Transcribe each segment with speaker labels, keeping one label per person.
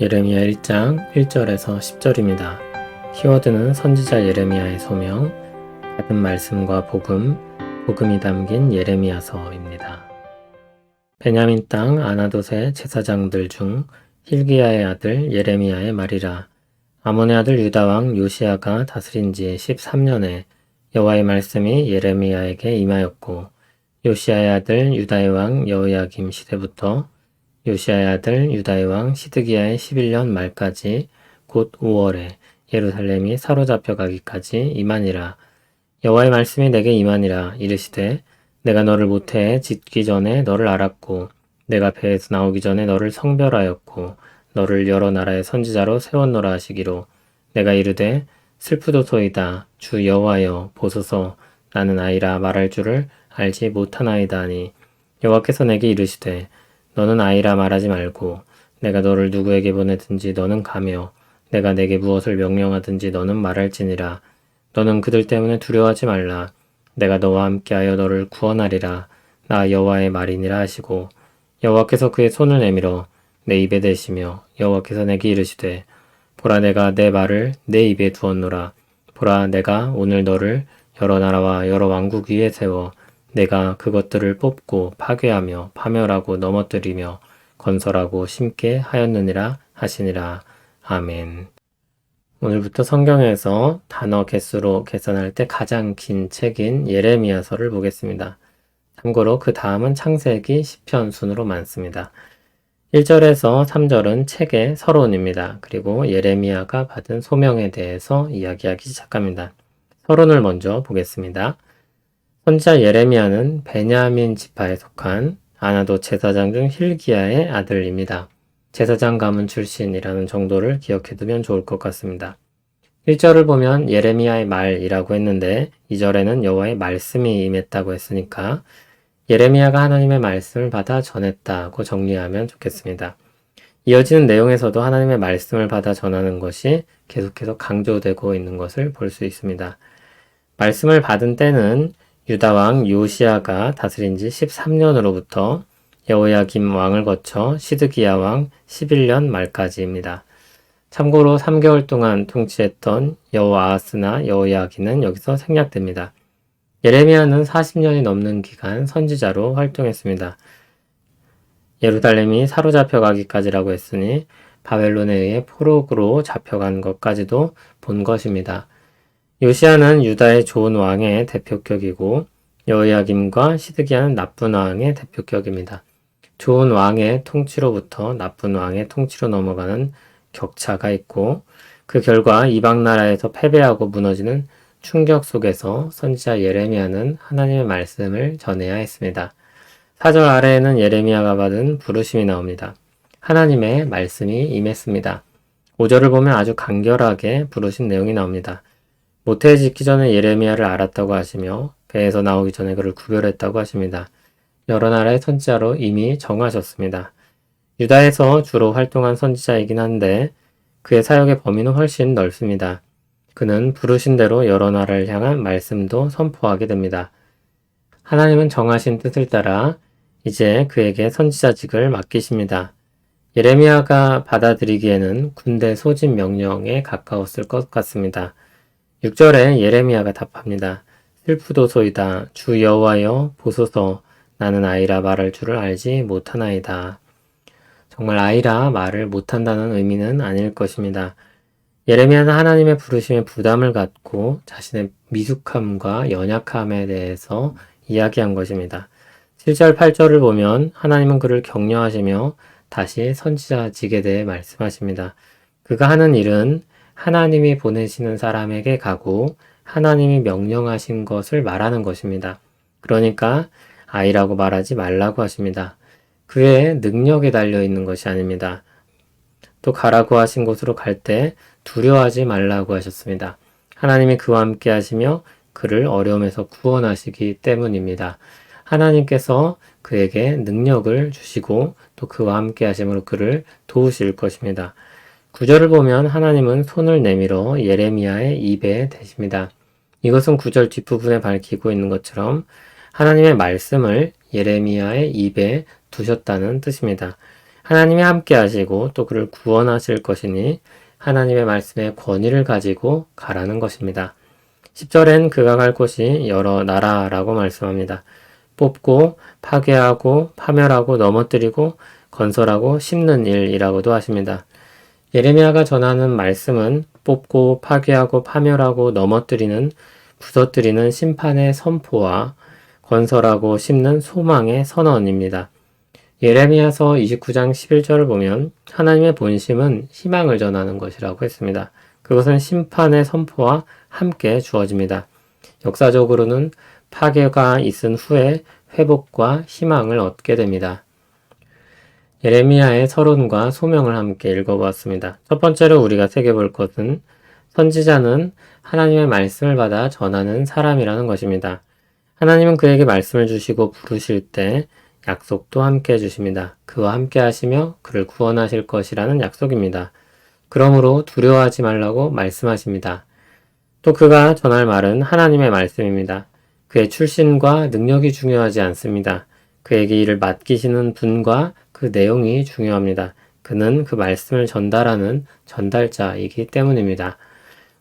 Speaker 1: 예레미야 1장 1절에서 10절입니다. 키워드는 선지자 예레미야의 소명, 받은 말씀과 복음이 담긴 예레미야서입니다. 베냐민 땅 아나돗의 제사장들 중 힐기야의 아들 예레미야의 말이라. 아몬의 아들 유다왕 요시야가 다스린 지 13년에 여호와의 말씀이 예레미야에게 임하였고, 요시야의 아들 유다의 왕 여호야김 시대부터 요시야의 아들 유다의 왕 시드기야의 11년 말까지 곧 5월에 예루살렘이 사로잡혀 가기까지 임하니라. 여호와의 말씀이 내게 임하니라. 이르시되 내가 너를 모태에 짓기 전에 너를 알았고, 내가 배에서 나오기 전에 너를 성별하였고, 너를 여러 나라의 선지자로 세웠노라 하시기로, 내가 이르되 슬프도소이다 주 여호와여 보소서, 나는 아이라 말할 줄을 알지 못하나이다 하니, 여호와께서 내게 이르시되 너는 아이라 말하지 말고, 내가 너를 누구에게 보내든지 너는 가며 내가 내게 무엇을 명령하든지 너는 말할지니라. 너는 그들 때문에 두려워하지 말라. 내가 너와 함께하여 너를 구원하리라. 나 여호와의 말이니라 하시고, 여호와께서 그의 손을 내밀어 내 입에 대시며, 여호와께서 내게 이르시되 보라, 내가 내 말을 내 입에 두었노라. 보라, 내가 오늘 너를 여러 나라와 여러 왕국 위에 세워 내가 그것들을 뽑고 파괴하며 파멸하고 넘어뜨리며 건설하고 심게 하였느니라 하시니라. 아멘. 오늘부터 성경에서 단어 개수로 계산할 때 가장 긴 책인 예레미야서를 보겠습니다. 참고로 그 다음은 창세기, 시편 순으로 많습니다. 1절에서 3절은 책의 서론입니다. 그리고 예레미야가 받은 소명에 대해서 이야기하기 시작합니다. 서론을 먼저 보겠습니다. 선지자 예레미야는 베냐민 지파에 속한 아나돗 제사장 중 힐기야의 아들입니다. 제사장 가문 출신이라는 정도를 기억해두면 좋을 것 같습니다. 1절을 보면 예레미야의 말이라고 했는데 2절에는 여호와의 말씀이 임했다고 했으니까 예레미야가 하나님의 말씀을 받아 전했다고 정리하면 좋겠습니다. 이어지는 내용에서도 하나님의 말씀을 받아 전하는 것이 계속해서 강조되고 있는 것을 볼 수 있습니다. 말씀을 받은 때는 유다왕 요시야가 다스린 지 13년으로부터 여호야김 왕을 거쳐 시드기야 왕 11년 말까지입니다. 참고로 3개월 동안 통치했던 여호아하스나 여호야긴은 여기서 생략됩니다. 예레미야는 40년이 넘는 기간 선지자로 활동했습니다. 예루살렘이 사로잡혀 가기까지라고 했으니 바벨론에 의해 포로로 잡혀간 것까지도 본 것입니다. 요시야는 유다의 좋은 왕의 대표격이고 여호야김과 시드기야는 나쁜 왕의 대표격입니다. 좋은 왕의 통치로부터 나쁜 왕의 통치로 넘어가는 격차가 있고, 그 결과 이방 나라에서 패배하고 무너지는 충격 속에서 선지자 예레미야는 하나님의 말씀을 전해야 했습니다. 4절 아래에는 예레미야가 받은 부르심이 나옵니다. 하나님의 말씀이 임했습니다. 5절을 보면 아주 간결하게 부르신 내용이 나옵니다. 모태에 짓기 전에 예레미야를 알았다고 하시며 배에서 나오기 전에 그를 구별했다고 하십니다. 여러 나라의 선지자로 이미 정하셨습니다. 유다에서 주로 활동한 선지자이긴 한데 그의 사역의 범위는 훨씬 넓습니다. 그는 부르신 대로 여러 나라를 향한 말씀도 선포하게 됩니다. 하나님은 정하신 뜻을 따라 이제 그에게 선지자직을 맡기십니다. 예레미야가 받아들이기에는 군대 소집 명령에 가까웠을 것 같습니다. 6절에 예레미야가 답합니다. 슬프도소이다 주 여호와여 보소서, 나는 아이라 말할 줄을 알지 못하나이다. 정말 아이라 말을 못한다는 의미는 아닐 것입니다. 예레미야는 하나님의 부르심에 부담을 갖고 자신의 미숙함과 연약함에 대해서 이야기한 것입니다. 7절, 8절을 보면 하나님은 그를 격려하시며 다시 선지자직에 대해 말씀하십니다. 그가 하는 일은 하나님이 보내시는 사람에게 가고 하나님이 명령하신 것을 말하는 것입니다. 그러니까 아이라고 말하지 말라고 하십니다. 그의 능력에 달려 있는 것이 아닙니다. 또 가라고 하신 곳으로 갈 때 두려워하지 말라고 하셨습니다. 하나님이 그와 함께 하시며 그를 어려움에서 구원하시기 때문입니다. 하나님께서 그에게 능력을 주시고 또 그와 함께 하심으로 그를 도우실 것입니다. 9절을 보면 하나님은 손을 내밀어 예레미야의 입에 대십니다. 이것은 9절 뒷부분에 밝히고 있는 것처럼 하나님의 말씀을 예레미야의 입에 두셨다는 뜻입니다. 하나님이 함께 하시고 또 그를 구원하실 것이니 하나님의 말씀에 권위를 가지고 가라는 것입니다. 10절엔 그가 갈 곳이 여러 나라라고 말씀합니다. 뽑고 파괴하고 파멸하고 넘어뜨리고 건설하고 심는 일이라고도 하십니다. 예레미야가 전하는 말씀은 뽑고 파괴하고 파멸하고 넘어뜨리는 부서뜨리는 심판의 선포와 건설하고 심는 소망의 선언입니다. 예레미야서 29장 11절을 보면 하나님의 본심은 희망을 전하는 것이라고 했습니다. 그것은 심판의 선포와 함께 주어집니다. 역사적으로는 파괴가 있은 후에 회복과 희망을 얻게 됩니다. 예레미야의 서론과 소명을 함께 읽어보았습니다. 첫 번째로 우리가 새겨볼 것은 선지자는 하나님의 말씀을 받아 전하는 사람이라는 것입니다. 하나님은 그에게 말씀을 주시고 부르실 때 약속도 함께 해주십니다. 그와 함께 하시며 그를 구원하실 것이라는 약속입니다. 그러므로 두려워하지 말라고 말씀하십니다. 또 그가 전할 말은 하나님의 말씀입니다. 그의 출신과 능력이 중요하지 않습니다. 그에게 이를 맡기시는 분과 그 내용이 중요합니다. 그는 그 말씀을 전달하는 전달자이기 때문입니다.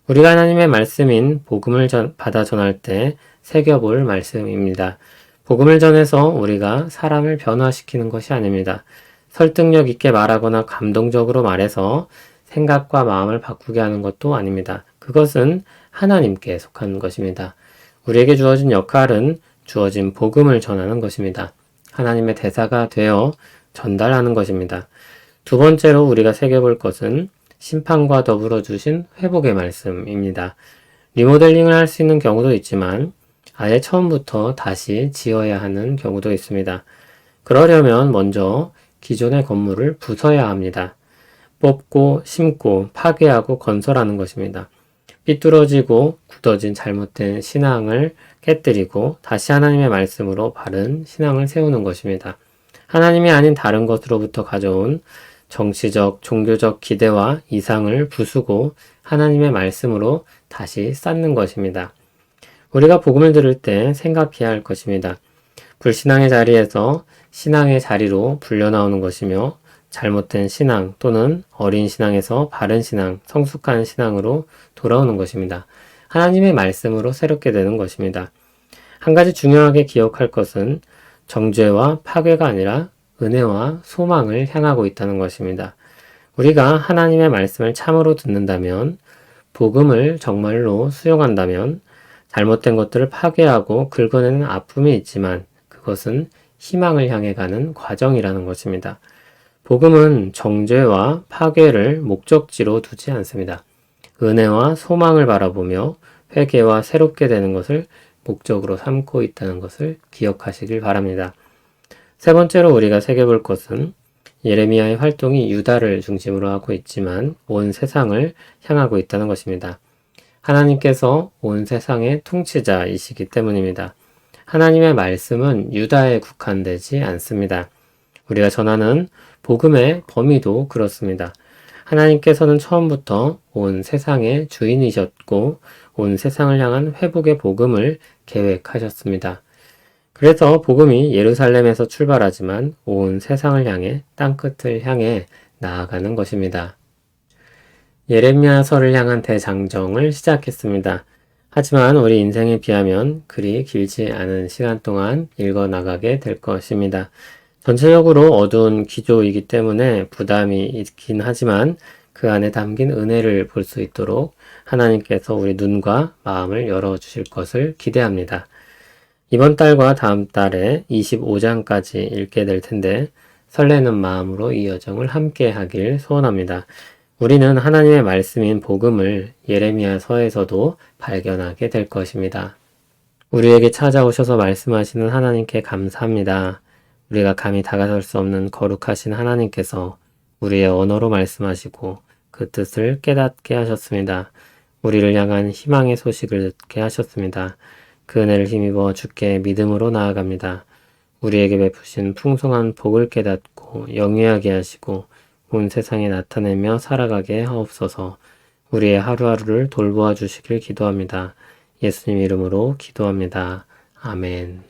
Speaker 1: 우리가 하나님의 말씀인 복음을 받아 전할 때 새겨볼 말씀입니다. 복음을 전해서 우리가 사람을 변화시키는 것이 아닙니다. 설득력 있게 말하거나 감동적으로 말해서 생각과 마음을 바꾸게 하는 것도 아닙니다. 그것은 하나님께 속한 것입니다. 우리에게 주어진 역할은 주어진 복음을 전하는 것입니다. 하나님의 대사가 되어 전달하는 것입니다. 두 번째로 우리가 새겨볼 것은 심판과 더불어 주신 회복의 말씀입니다. 리모델링을 할 수 있는 경우도 있지만 아예 처음부터 다시 지어야 하는 경우도 있습니다. 그러려면 먼저 기존의 건물을 부숴야 합니다. 뽑고 심고 파괴하고 건설하는 것입니다. 삐뚤어지고 굳어진 잘못된 신앙을 깨뜨리고 다시 하나님의 말씀으로 바른 신앙을 세우는 것입니다. 하나님이 아닌 다른 것으로부터 가져온 정치적, 종교적 기대와 이상을 부수고 하나님의 말씀으로 다시 쌓는 것입니다. 우리가 복음을 들을 때 생각해야 할 것입니다. 불신앙의 자리에서 신앙의 자리로 불려나오는 것이며 잘못된 신앙 또는 어린 신앙에서 바른 신앙, 성숙한 신앙으로 돌아오는 것입니다. 하나님의 말씀으로 새롭게 되는 것입니다. 한 가지 중요하게 기억할 것은 정죄와 파괴가 아니라 은혜와 소망을 향하고 있다는 것입니다. 우리가 하나님의 말씀을 참으로 듣는다면, 복음을 정말로 수용한다면 잘못된 것들을 파괴하고 긁어내는 아픔이 있지만 그것은 희망을 향해 가는 과정이라는 것입니다. 복음은 정죄와 파괴를 목적지로 두지 않습니다. 은혜와 소망을 바라보며 회개와 새롭게 되는 것을 목적으로 삼고 있다는 것을 기억하시길 바랍니다. 세 번째로 우리가 새겨볼 것은 예레미야의 활동이 유다를 중심으로 하고 있지만 온 세상을 향하고 있다는 것입니다. 하나님께서 온 세상의 통치자이시기 때문입니다. 하나님의 말씀은 유다에 국한되지 않습니다. 우리가 전하는 복음의 범위도 그렇습니다. 하나님께서는 처음부터 온 세상의 주인이셨고 온 세상을 향한 회복의 복음을 계획하셨습니다. 그래서 복음이 예루살렘에서 출발하지만 온 세상을 향해 땅끝을 향해 나아가는 것입니다. 예레미야서를 향한 대장정을 시작했습니다. 하지만 우리 인생에 비하면 그리 길지 않은 시간 동안 읽어나가게 될 것입니다. 전체적으로 어두운 기조이기 때문에 부담이 있긴 하지만 그 안에 담긴 은혜를 볼 수 있도록 하나님께서 우리 눈과 마음을 열어주실 것을 기대합니다. 이번 달과 다음 달에 25장까지 읽게 될 텐데 설레는 마음으로 이 여정을 함께 하길 소원합니다. 우리는 하나님의 말씀인 복음을 예레미야서에서도 발견하게 될 것입니다. 우리에게 찾아오셔서 말씀하시는 하나님께 감사합니다. 우리가 감히 다가설 수 없는 거룩하신 하나님께서 우리의 언어로 말씀하시고 그 뜻을 깨닫게 하셨습니다. 우리를 향한 희망의 소식을 듣게 하셨습니다. 그 은혜를 힘입어 주께 믿음으로 나아갑니다. 우리에게 베푸신 풍성한 복을 깨닫고 영위하게 하시고 온 세상에 나타내며 살아가게 하옵소서. 우리의 하루하루를 돌보아 주시길 기도합니다. 예수님 이름으로 기도합니다. 아멘.